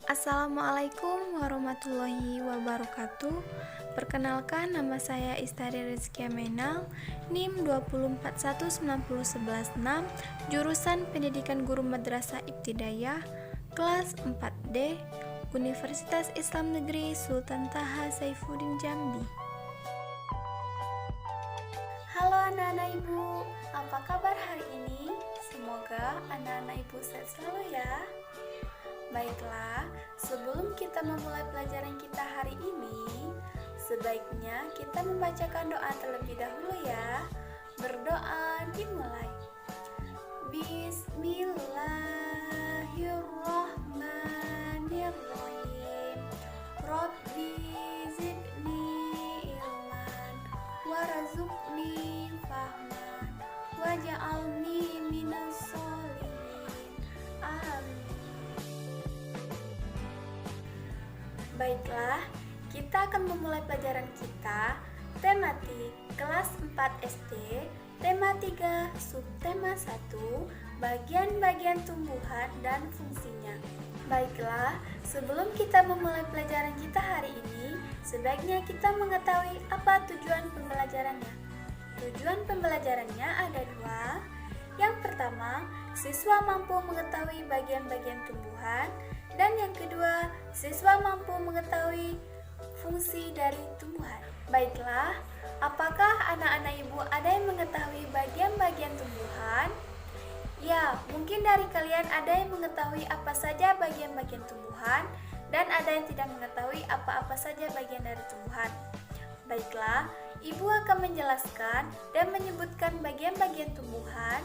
Assalamualaikum warahmatullahi wabarakatuh. Perkenalkan, nama saya Istari Rizkia Menal, NIM 2419116, jurusan Pendidikan Guru Madrasah Ibtidaiyah, kelas 4D, Universitas Islam Negeri Sultan Taha Saifuddin Jambi. Halo anak-anak ibu, apa kabar hari ini? Semoga anak-anak ibu sehat selalu ya. Baiklah, sebelum kita memulai pelajaran kita hari ini, sebaiknya kita membacakan doa terlebih dahulu ya. Berdoa dimulai. Bismillahirrahmanirrahim. Rabbi zidni ilman warzuqni fahman waj'alni minas sholihin. Amin. Baiklah, kita akan memulai pelajaran kita, tematik kelas 4 SD, tema 3, subtema 1, bagian-bagian tumbuhan dan fungsinya. Baiklah, sebelum kita memulai pelajaran kita hari ini, sebaiknya kita mengetahui apa tujuan pembelajarannya. Tujuan pembelajarannya ada dua. Yang pertama, siswa mampu mengetahui bagian-bagian tumbuhan, dan yang kedua, siswa mampu mengetahui fungsi dari tumbuhan. Baiklah, apakah anak-anak ibu ada yang mengetahui bagian-bagian tumbuhan? Ya, mungkin dari kalian ada yang mengetahui apa saja bagian-bagian tumbuhan, dan ada yang tidak mengetahui apa-apa saja bagian dari tumbuhan. Baiklah, ibu akan menjelaskan dan menyebutkan bagian-bagian tumbuhan.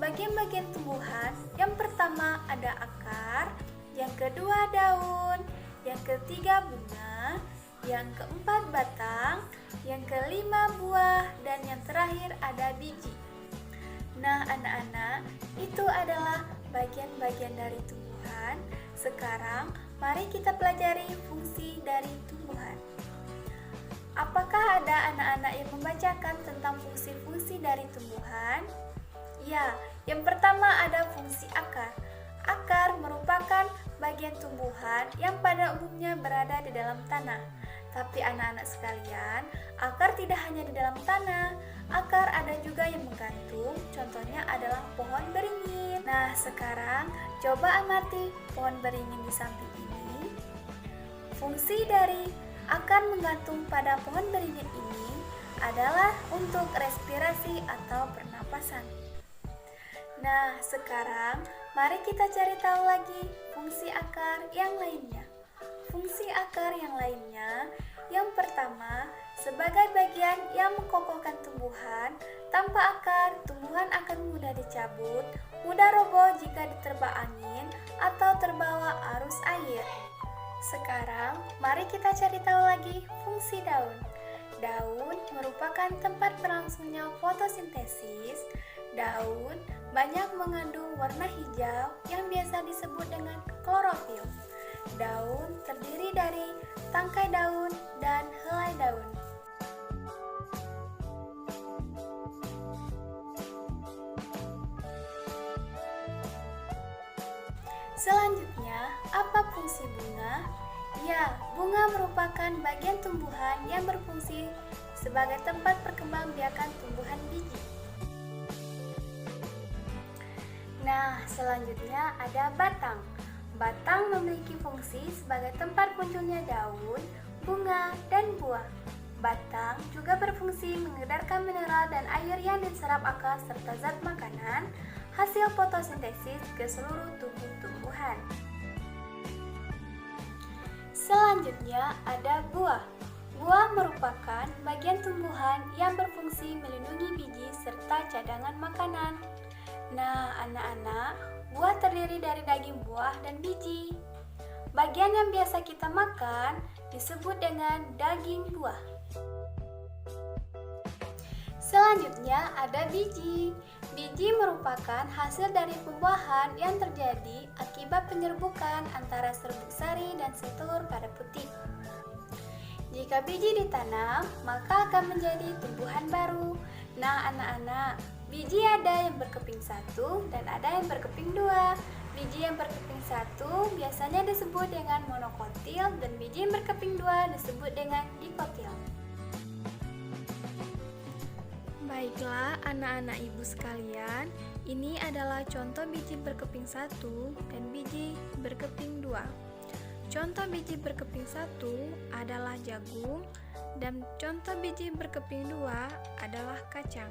Bagian-bagian tumbuhan, yang pertama ada akar, yang kedua daun, yang ketiga bunga, yang keempat batang, yang kelima buah, dan yang terakhir ada biji. Nah anak-anak, itu adalah bagian-bagian dari tumbuhan. Sekarang mari kita pelajari fungsi dari tumbuhan. Apakah ada anak-anak yang membacakan tentang fungsi-fungsi dari tumbuhan? Ya, yang pertama ada fungsi akar. Akar merupakan bagian tumbuhan yang pada umumnya berada di dalam tanah. Tapi anak-anak sekalian, akar tidak hanya di dalam tanah, akar ada juga yang menggantung, contohnya adalah pohon beringin. Nah, sekarang coba amati pohon beringin di samping ini. Fungsi dari akar menggantung pada pohon beringin ini adalah untuk respirasi atau pernapasan. Nah, sekarang mari kita cari tahu lagi fungsi akar yang lainnya. Fungsi akar yang lainnya, yang pertama, sebagai bagian yang mengokohkan tumbuhan. Tanpa akar, tumbuhan akan mudah dicabut, mudah roboh jika diterpa angin atau terbawa arus air. Sekarang, mari kita cari tahu lagi fungsi daun. Daun merupakan tempat berlangsungnya fotosintesis. Daun banyak mengandung warna hijau yang biasa disebut dengan klorofil. Daun terdiri dari tangkai daun dan helai daun. Selanjutnya, apa fungsi bunga? Ya, bunga merupakan bagian tumbuhan yang berfungsi sebagai tempat perkembangbiakan tumbuhan biji. Nah, selanjutnya ada batang. Batang memiliki fungsi sebagai tempat munculnya daun, bunga, dan buah. Batang juga berfungsi mengedarkan mineral dan air yang diserap akar serta zat makanan hasil fotosintesis ke seluruh tubuh tumbuhan. Selanjutnya ada buah. Buah merupakan bagian tumbuhan yang berfungsi melindungi biji serta cadangan makanan. Nah, anak-anak, buah terdiri dari daging buah dan biji. Bagian yang biasa kita makan disebut dengan daging buah. Selanjutnya ada biji. Biji merupakan hasil dari pembuahan yang terjadi akibat penyerbukan antara serbuk sari dan si telur pada putih. Jika biji ditanam, maka akan menjadi tumbuhan baru. Nah, anak-anak, biji ada yang berkeping 1 dan ada yang berkeping 2. Biji yang berkeping 1 biasanya disebut dengan monokotil dan biji yang berkeping 2 disebut dengan dikotil. Baiklah anak-anak ibu sekalian, ini adalah contoh biji berkeping 1 dan biji berkeping 2. Contoh biji berkeping 1 adalah jagung dan contoh biji berkeping 2 adalah kacang.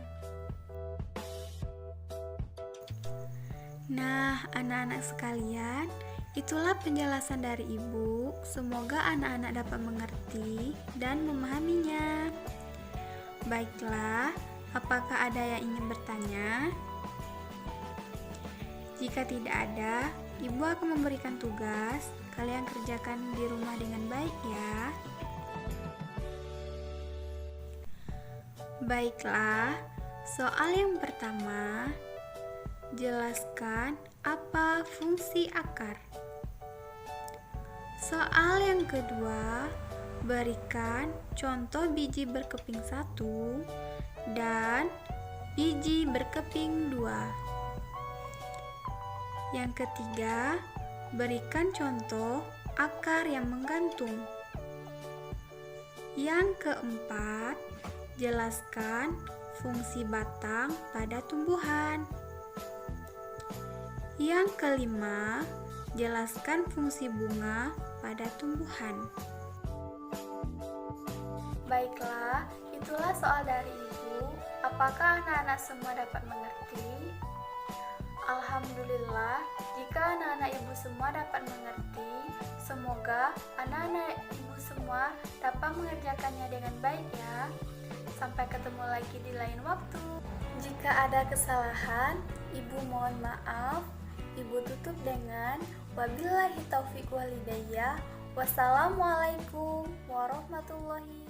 Nah, anak-anak sekalian, itulah penjelasan dari ibu. Semoga anak-anak dapat mengerti dan memahaminya. Baiklah, apakah ada yang ingin bertanya? Jika tidak ada, ibu akan memberikan tugas. Kalian kerjakan di rumah dengan baik ya. Baiklah, soal yang pertama, jelaskan apa fungsi akar. Soal yang kedua, berikan contoh biji berkeping 1 dan biji berkeping 2. Yang ketiga, berikan contoh akar yang menggantung. Yang keempat, jelaskan fungsi batang pada tumbuhan. Yang kelima, jelaskan fungsi bunga pada tumbuhan. Baiklah, itulah soal dari ibu. Apakah anak-anak semua dapat mengerti? Alhamdulillah, jika anak-anak ibu semua dapat mengerti, semoga anak-anak ibu semua dapat mengerjakannya dengan baik ya. Sampai ketemu lagi di lain waktu. Jika ada kesalahan, ibu mohon maaf. Ibu tutup dengan wabillahi taufiq walhidayah. Wassalamualaikum warahmatullahi